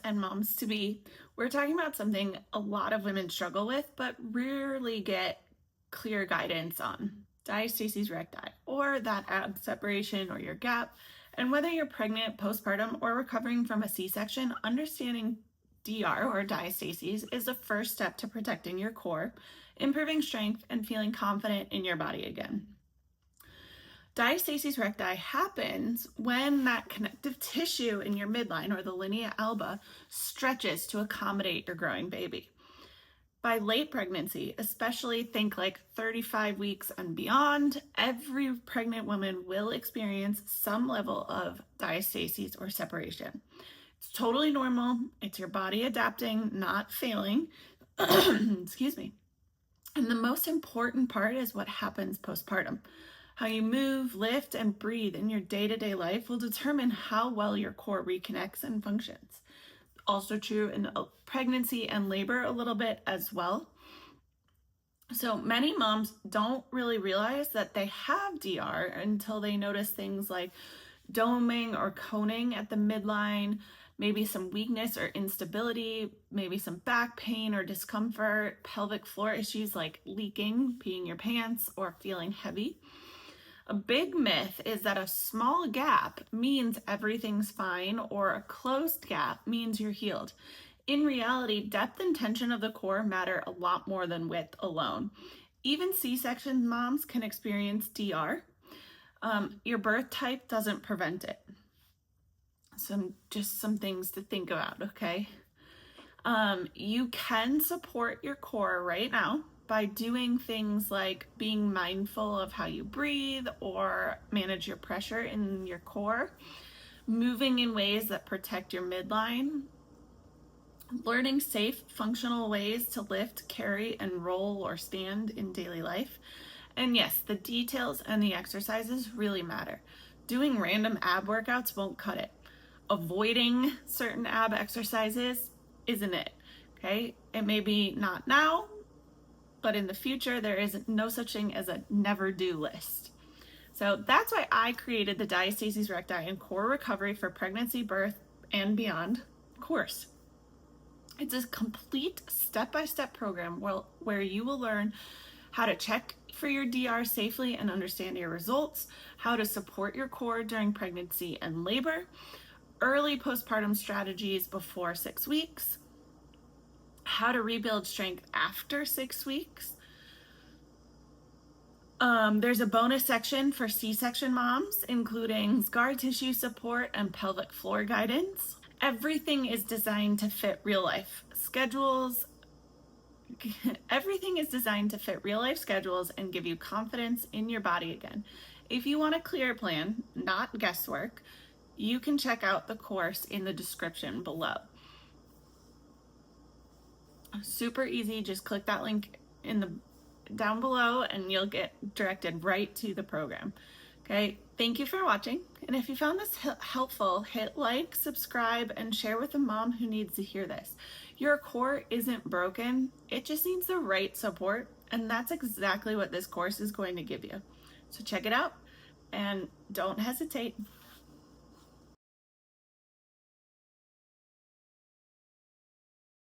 and moms to be, we're talking about something a lot of women struggle with, but rarely get clear guidance on: diastasis recti, or that ab separation or your gap. And whether you're pregnant, postpartum, or recovering from a C-section, understanding DR or diastasis is the first step to protecting your core, improving strength, and feeling confident in your body again. Diastasis recti happens when that connective tissue in your midline, or the linea alba, stretches to accommodate your growing baby. By late pregnancy, especially think like 35 weeks and beyond, every pregnant woman will experience some level of diastasis or separation. It's totally normal. It's your body adapting, not failing. Excuse me. And the most important part is what happens postpartum. How you move, lift, and breathe in your day-to-day life will determine how well your core reconnects and functions. Also true in pregnancy and labor a little bit as well. So many moms don't really realize that they have DR until they notice things like doming or coning at the midline, maybe some weakness or instability, maybe some back pain or discomfort, pelvic floor issues like leaking, peeing your pants, or feeling heavy. A big myth is that a small gap means everything's fine, or a closed gap means you're healed. In reality, depth and tension of the core matter a lot more than width alone. Even C-section moms can experience DR. Your birth type doesn't prevent it. Just some things to think about, okay? You can support your core right now by doing things like being mindful of how you breathe or manage your pressure in your core, moving in ways that protect your midline, learning safe, functional ways to lift, carry, and roll or stand in daily life. And yes, the details and the exercises really matter. Doing random ab workouts won't cut it. Avoiding certain ab exercises isn't it, okay? It may be not now, but in the future, there is no such thing as a never do list. So that's why I created the Diastasis Recti and Core Recovery for Pregnancy, Birth, and Beyond course. It's a complete step-by-step program where you will learn how to check for your DR safely and understand your results, how to support your core during pregnancy and labor, early postpartum strategies before 6 weeks, how to rebuild strength after 6 weeks. There's a bonus section for C-section moms, including scar tissue support and pelvic floor guidance. Everything is designed to fit real life schedules. Everything is designed to fit real life schedules and give you confidence in your body again. If you want a clear plan, not guesswork, you can check out the course in the description below. Super easy. Just click that link down below and you'll get directed right to the program. Okay, thank you for watching. And if you found this helpful, hit like, subscribe, and share with a mom who needs to hear this. Your core isn't broken. It just needs the right support. And that's exactly what this course is going to give you. So check it out and don't hesitate.